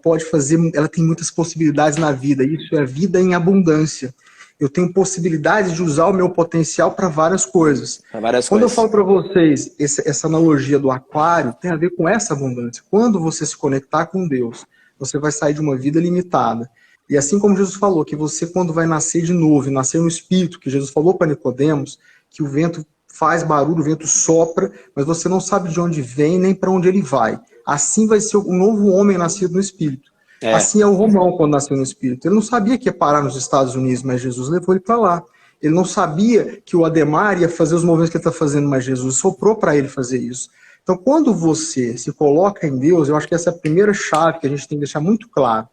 tem muitas possibilidades na vida. Isso é vida em abundância. Eu tenho possibilidade de usar o meu potencial para várias coisas. Quando eu falo para vocês, essa analogia do aquário tem a ver com essa abundância. Quando você se conectar com Deus, você vai sair de uma vida limitada. E assim como Jesus falou, que você quando vai nascer de novo, nascer no Espírito, que Jesus falou para Nicodemos, que o vento faz barulho, o vento sopra, mas você não sabe de onde vem nem para onde ele vai. Assim vai ser o novo homem nascido no Espírito. Assim é o Romão quando nasceu no Espírito. Ele não sabia que ia parar nos Estados Unidos, mas Jesus levou ele para lá. Ele não sabia que o Ademar ia fazer os movimentos que ele está fazendo, mas Jesus soprou para ele fazer isso. Então, quando você se coloca em Deus, eu acho que essa é a primeira chave que a gente tem que deixar muito claro.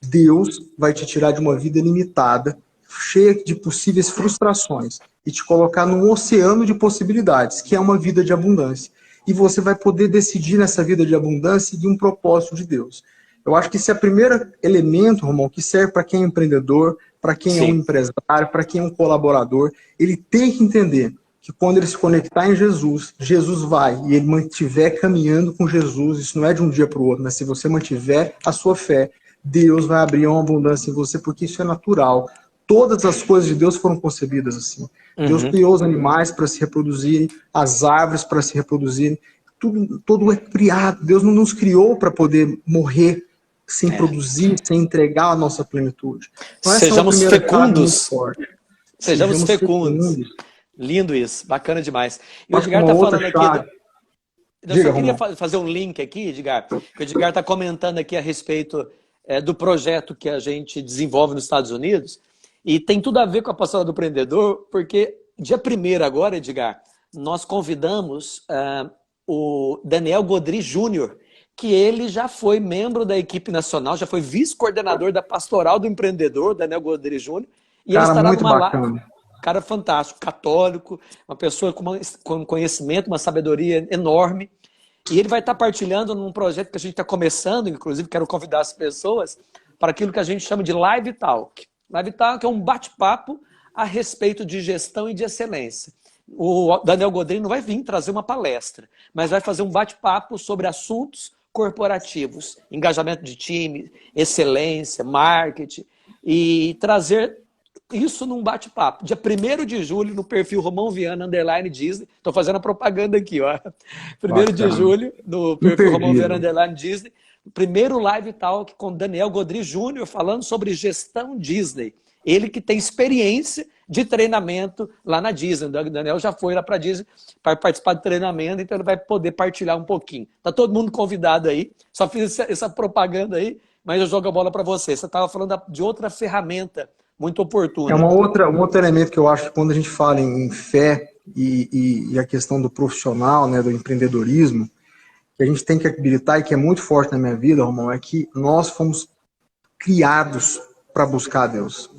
Deus vai te tirar de uma vida limitada, cheia de possíveis frustrações, e te colocar num oceano de possibilidades, que é uma vida de abundância. E você vai poder decidir nessa vida de abundância de um propósito de Deus. Eu acho que esse é o primeiro elemento, Romão, que serve para quem é empreendedor, para quem é um empresário, para quem é um colaborador. Ele tem que entender que quando ele se conectar em Jesus, Jesus vai, e ele mantiver caminhando com Jesus, isso não é de um dia para o outro, mas se você mantiver a sua fé, Deus vai abrir uma abundância em você, porque isso é natural. Todas as coisas de Deus foram concebidas assim. Deus criou os animais para se reproduzirem, as árvores para se reproduzirem, tudo é criado. Deus não nos criou para poder morrer sem produzir, sem entregar a nossa plenitude. Então, sejamos fecundos. Sejamos fecundos. Lindo isso, bacana demais. E o Edgar está falando aqui... Eu só queria fazer um link aqui, Edgar. O Edgar está comentando aqui a respeito do projeto que a gente desenvolve nos Estados Unidos. E tem tudo a ver com a pastoral do empreendedor, porque dia 1º agora, Edgar, nós convidamos o Daniel Godry Júnior, que ele já foi membro da equipe nacional, já foi vice-coordenador da pastoral do empreendedor, Daniel Godry Júnior. E ele estará numa live. Cara fantástico, católico, uma pessoa com conhecimento, uma sabedoria enorme. E ele vai estar partilhando num projeto que a gente está começando, inclusive quero convidar as pessoas para aquilo que a gente chama de Live Talk. Live Talk é um bate-papo a respeito de gestão e de excelência. O Daniel Godry não vai vir trazer uma palestra, mas vai fazer um bate-papo sobre assuntos corporativos, engajamento de time, excelência, marketing, e trazer isso num bate-papo. Dia 1º de julho, no perfil Romão Viana, _Disney. Estou fazendo a propaganda aqui, ó. 1º de julho, no perfil Romão Viana, Disney. O primeiro Live Talk com Daniel Godry Júnior, falando sobre gestão Disney. Ele que tem experiência de treinamento lá na Disney. O Daniel já foi lá para a Disney para participar de treinamento, então ele vai poder partilhar um pouquinho. Está todo mundo convidado aí. Só fiz essa propaganda aí, mas eu jogo a bola para você. Você estava falando de outra ferramenta muito oportuna. É um outro elemento que eu acho que quando a gente fala em fé e a questão do profissional, né, do empreendedorismo, que a gente tem que habilitar e que é muito forte na minha vida, Romão, é que nós fomos criados para buscar a Deus.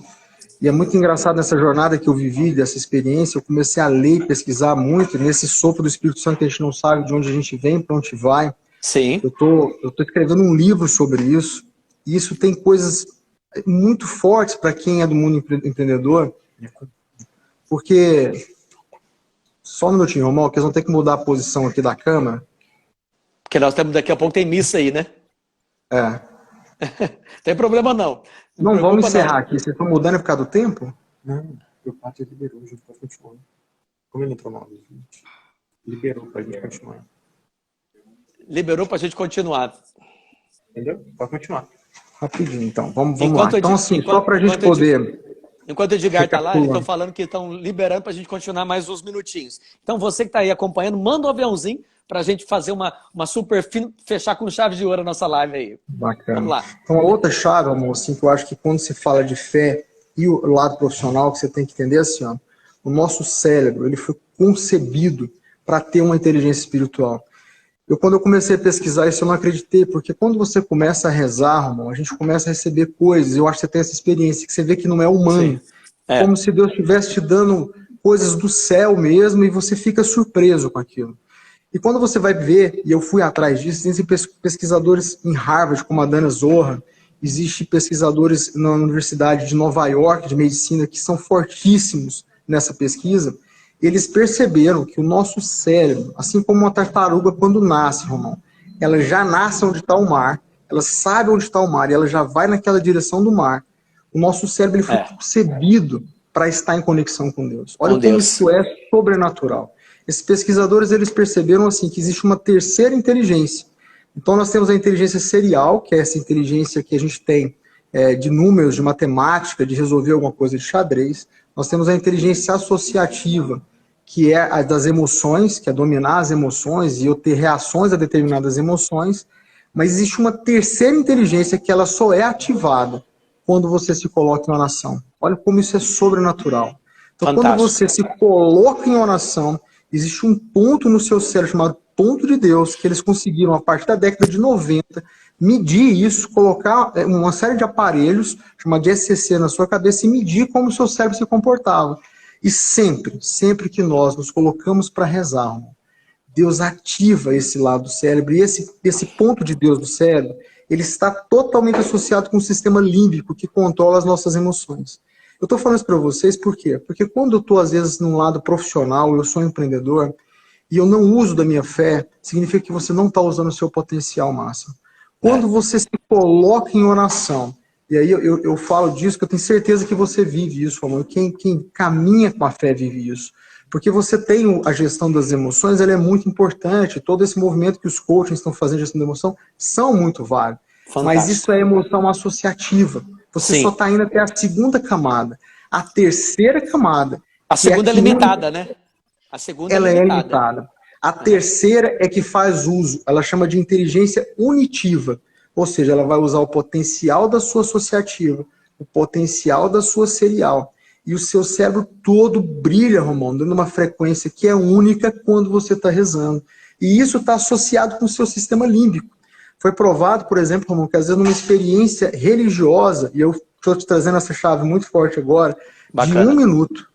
E é muito engraçado nessa jornada que eu vivi, dessa experiência, eu comecei a ler e pesquisar muito nesse sopro do Espírito Santo que a gente não sabe de onde a gente vem, para onde vai. Sim. Eu tô escrevendo um livro sobre isso, e isso tem coisas muito fortes para quem é do mundo empreendedor, porque... Só um minutinho, Romão, que eles vão ter que mudar a posição aqui da câmera. Porque nós temos, daqui a pouco tem missa aí, né? É. Tem problema não. Não vamos encerrar aqui. Vocês estão mudando por causa do tempo? Não, o Pátio liberou, a gente pode continuar. Um minuto, Romão. Liberou para a gente continuar. Liberou para a gente continuar. Entendeu? Pode continuar. Rapidinho, então. Vamos lá. Então, assim, só para a gente Enquanto o Edgar está lá, eles estão falando que estão liberando para a gente continuar mais uns minutinhos. Então, você que está aí acompanhando, manda um aviãozinho para a gente fazer uma super fechar com chave de ouro a nossa live aí. Bacana. Vamos lá. Então, a outra chave, amor, assim, que eu acho que quando se fala de fé e o lado profissional, que você tem que entender assim, ó, o nosso cérebro, ele foi concebido para ter uma inteligência espiritual. Quando eu comecei a pesquisar isso, eu não acreditei, porque quando você começa a rezar, irmão, a gente começa a receber coisas. Eu acho que você tem essa experiência, que você vê que não é humano. Como se Deus estivesse te dando coisas do céu mesmo, e você fica surpreso com aquilo. E quando você vai ver, e eu fui atrás disso, existem pesquisadores em Harvard, como a Dana Zohar, existem pesquisadores na Universidade de Nova York, de medicina, que são fortíssimos nessa pesquisa. Eles perceberam que o nosso cérebro, assim como uma tartaruga quando nasce, Romão, ela já nasce onde está o mar, ela sabe onde está o mar e ela já vai naquela direção do mar. O nosso cérebro ele foi concebido para estar em conexão com Deus. Olha como isso é sobrenatural. Esses pesquisadores eles perceberam assim que existe uma terceira inteligência. Então nós temos a inteligência serial, que é essa inteligência que a gente tem de números, de matemática, de resolver alguma coisa de xadrez. Nós temos a inteligência associativa, que é a das emoções, que é dominar as emoções e eu ter reações a determinadas emoções. Mas existe uma terceira inteligência que ela só é ativada quando você se coloca em oração. Olha como isso é sobrenatural. Então, quando você se coloca em oração, existe um ponto no seu cérebro chamado ponto de Deus, que eles conseguiram, a partir da década de 90, medir isso, colocar uma série de aparelhos, chamado de SCC, na sua cabeça e medir como o seu cérebro se comportava. E sempre que nós nos colocamos para rezar, Deus ativa esse lado do cérebro, e esse ponto de Deus do cérebro, ele está totalmente associado com o sistema límbico, que controla as nossas emoções. Eu estou falando isso para vocês por quê? Porque quando eu estou, às vezes, num lado profissional, eu sou um empreendedor, e eu não uso da minha fé, significa que você não está usando o seu potencial máximo. Quando você se coloca em oração, e aí eu falo disso, que eu tenho certeza que você vive isso, amor. Quem caminha com a fé vive isso. Porque você tem a gestão das emoções, ela é muito importante. Todo esse movimento que os coachings estão fazendo de gestão da emoção são muito válidos. Mas isso é emoção associativa. Você só está indo até a segunda camada. A terceira camada... A segunda é limitada, né? A segunda ela é limitada. A terceira é que faz uso. Ela chama de inteligência unitiva. Ou seja, ela vai usar o potencial da sua associativa, o potencial da sua serial. E o seu cérebro todo brilha, Romão, dando uma frequência que é única quando você está rezando. E isso está associado com o seu sistema límbico. Foi provado, por exemplo, Romão, que às vezes numa experiência religiosa, e eu estou te trazendo essa chave muito forte agora, de 1 minuto.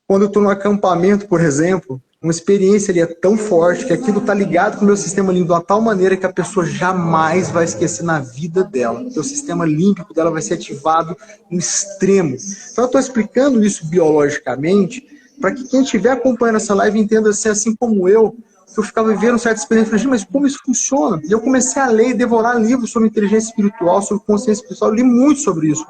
Quando eu estou no acampamento, por exemplo, uma experiência ali é tão forte que aquilo está ligado com o meu sistema límbico de uma tal maneira que a pessoa jamais vai esquecer na vida dela. O sistema límbico dela vai ser ativado no extremo. Então eu estou explicando isso biologicamente para que quem estiver acompanhando essa live entenda ser assim como eu ficava vivendo certa experiência e falei, mas como isso funciona? E eu comecei a ler e devorar livros sobre inteligência espiritual, sobre consciência espiritual, eu li muito sobre isso.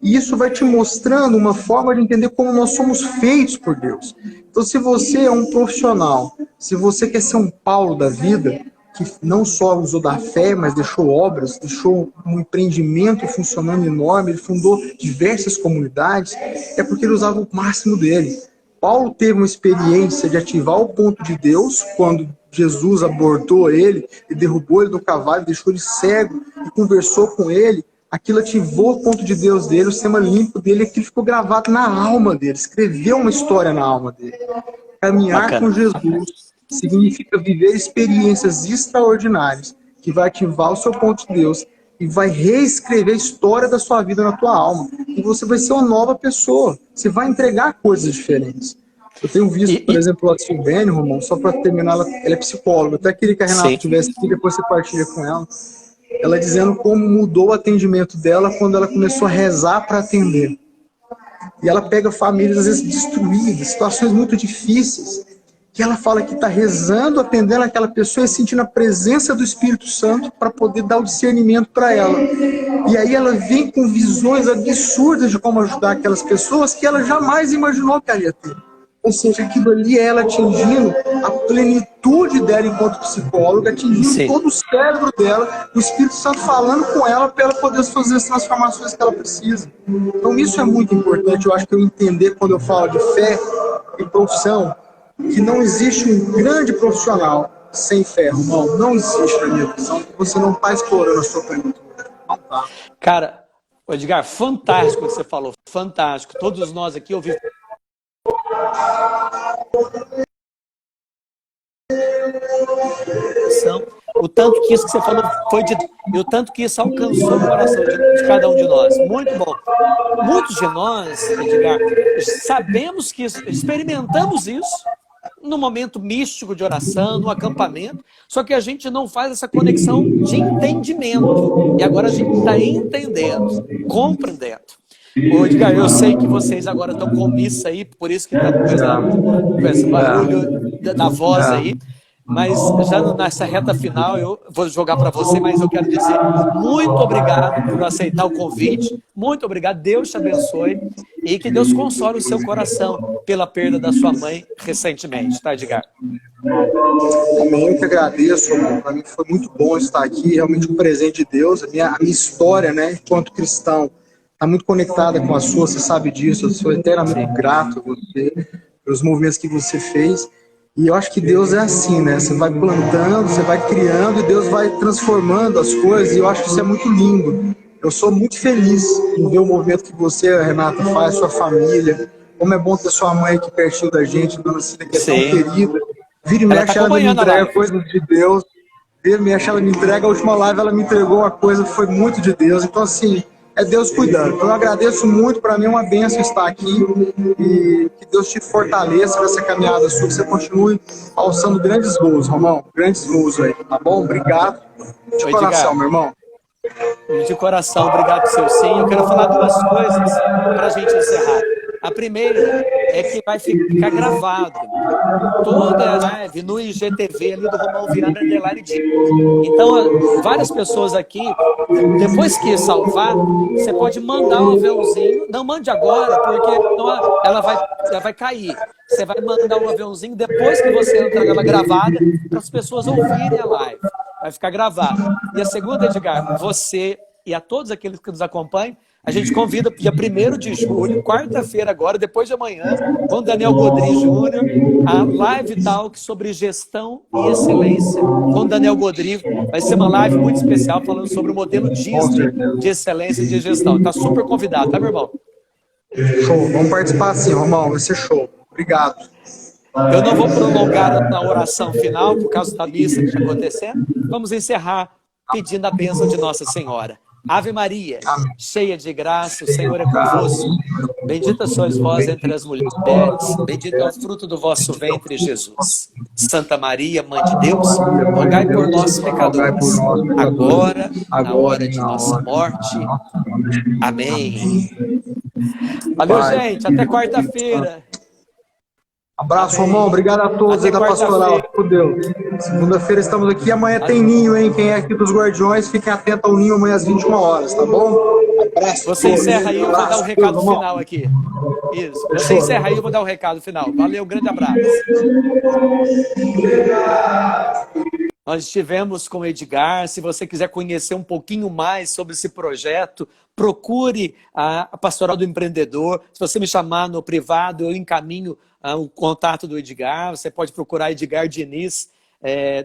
E isso vai te mostrando uma forma de entender como nós somos feitos por Deus. Então, se você é um profissional, se você quer ser um Paulo da vida, que não só usou da fé, mas deixou obras, deixou um empreendimento funcionando enorme, ele fundou diversas comunidades, é porque ele usava o máximo dele. Paulo teve uma experiência de ativar o ponto de Deus, quando Jesus abordou ele e derrubou ele do cavalo, deixou ele cego e conversou com ele. Aquilo ativou o ponto de Deus dele, o sistema límbico dele, aquilo ficou gravado na alma dele, escreveu uma história na alma dele. Caminhar com Jesus significa viver experiências extraordinárias, que vai ativar o seu ponto de Deus e vai reescrever a história da sua vida na tua alma. E você vai ser uma nova pessoa, você vai entregar coisas diferentes. Eu tenho visto, por exemplo, a Silvene, Romão, só para terminar, ela é psicóloga, até queria que a Renata tivesse aqui, depois você partilha com ela. Ela dizendo como mudou o atendimento dela quando ela começou a rezar para atender. E ela pega famílias, às vezes, destruídas, situações muito difíceis, que ela fala que está rezando, atendendo aquela pessoa e sentindo a presença do Espírito Santo para poder dar o discernimento para ela. E aí ela vem com visões absurdas de como ajudar aquelas pessoas que ela jamais imaginou que ela ia ter. Ou seja, aquilo ali é ela atingindo a plenitude dela enquanto psicóloga, atingindo todo o cérebro dela, o Espírito Santo falando com ela para ela poder fazer as transformações que ela precisa. Então isso é muito importante, eu acho que eu entender quando eu falo de fé e profissão, que não existe um grande profissional sem fé, irmão. Não existe na minha visão, que você não está explorando a sua plenitude. Não tá. Cara, Edgar, fantástico o que você falou, fantástico. Todos nós aqui ouvimos. O tanto que isso que você falou foi de e o tanto que isso alcançou o coração de cada um de nós. Muito bom. Muitos de nós, Edgar, sabemos que experimentamos isso no momento místico de oração, no acampamento, só que a gente não faz essa conexão de entendimento. E agora a gente está entendendo, compreendendo. Ô, Edgar, eu sei que vocês agora estão com missa aí, por isso que está com esse barulho da voz aí. Mas já nessa reta final, eu vou jogar para você, mas eu quero dizer muito obrigado por aceitar o convite. Muito obrigado, Deus te abençoe e que Deus console o seu coração pela perda da sua mãe recentemente, tá, Edgar? Amém, eu que agradeço, para mim foi muito bom estar aqui, realmente um presente de Deus. A minha história, né, enquanto cristão, está muito conectada com a sua, você sabe disso, eu sou eternamente grato a você, pelos movimentos que você fez. E eu acho que Deus é assim, né? Você vai plantando, você vai criando e Deus vai transformando as coisas. E eu acho que isso é muito lindo. Eu sou muito feliz em ver o movimento que você, Renata, faz, sua família. Como é bom ter sua mãe aqui pertinho da gente, dona Cida, que é tão querida. Vira e mexe, ela me entrega coisas de Deus. Vira e mexe, ela me entrega. A última live, ela me entregou uma coisa que foi muito de Deus. Então, assim, é Deus cuidando. Então eu agradeço muito, para mim é uma bênção estar aqui e que Deus te fortaleça nessa caminhada sua, que você continue alçando grandes voos, Romão, grandes voos aí, tá bom? Obrigado. De coração, meu irmão. De coração, obrigado por seu sim. Eu quero falar duas coisas para a gente encerrar. A primeira é que vai ficar gravado toda a live no IGTV ali do Romão Viana Underline Dias. Então, várias pessoas aqui, depois que salvar, você pode mandar um aviãozinho. Não mande agora, porque ela vai cair. Você vai mandar um aviãozinho depois que você entrar ela gravada, para as pessoas ouvirem a live. Vai ficar gravado. E a segunda, Edgar, você e a todos aqueles que nos acompanham, a gente convida para o dia 1º de julho, quarta-feira agora, depois de amanhã, com Daniel Godry Júnior, a Live Talk sobre gestão e excelência com Daniel Godry. Vai ser uma live muito especial falando sobre o modelo Disney de excelência e de gestão. Está super convidado, tá, meu irmão? Show, vamos participar sim, Romão, vai ser show. Obrigado. Eu não vou prolongar na oração final, por causa da missa que está acontecendo. Vamos encerrar pedindo a bênção de Nossa Senhora. Ave Maria, cheia de graça, o Senhor é convosco. Bendita sois vós entre as mulheres, bendito é o fruto do vosso ventre, Jesus. Santa Maria, Mãe de Deus, rogai por nós, pecadores, agora, na hora de nossa morte. Amém. Valeu, gente. Até quarta-feira. Abraço, Romão. Obrigado a todos aí da Pastoral. Por Deus. Segunda-feira estamos aqui. Amanhã tem ninho, hein? Quem é aqui dos Guardiões, fiquem atentos ao ninho amanhã às 21 horas, tá bom? Abraço. Você encerra aí, eu vou dar um recado final aqui. Isso. Você encerra aí, eu vou dar um recado final. Valeu, um grande abraço. Nós estivemos com o Edgar. Se você quiser conhecer um pouquinho mais sobre esse projeto, procure a Pastoral do Empreendedor. Se você me chamar no privado, eu encaminho o contato do Edgar. Você pode procurar Edgar Diniz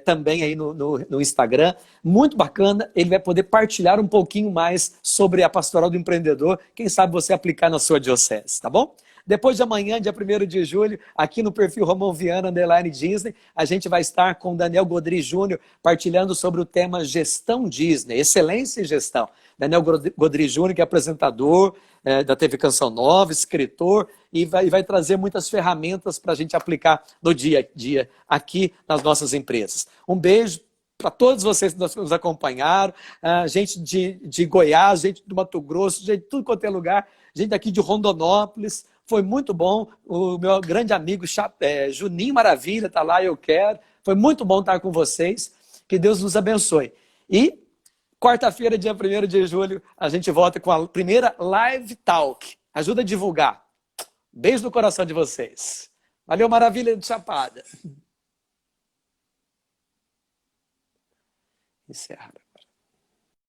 também aí no Instagram. Muito bacana. Ele vai poder partilhar um pouquinho mais sobre a Pastoral do Empreendedor. Quem sabe você aplicar na sua diocese, tá bom? Depois de amanhã, dia 1º de julho, aqui no perfil Romão Viana Underline Disney, a gente vai estar com o Daniel Godry Júnior partilhando sobre o tema Gestão Disney, Excelência e Gestão. Daniel Godry Júnior, que é apresentador da TV Canção Nova, escritor, e vai trazer muitas ferramentas para a gente aplicar no dia a dia aqui nas nossas empresas. Um beijo para todos vocês que nos acompanharam, gente de Goiás, gente do Mato Grosso, gente de tudo quanto é lugar, gente aqui de Rondonópolis. Foi muito bom. O meu grande amigo Juninho Maravilha está lá, eu quero. Foi muito bom estar com vocês. Que Deus nos abençoe. E quarta-feira, dia 1º de julho, a gente volta com a primeira Live Talk. Ajuda a divulgar. Beijo no coração de vocês. Valeu, Maravilha do Chapada. Encerra.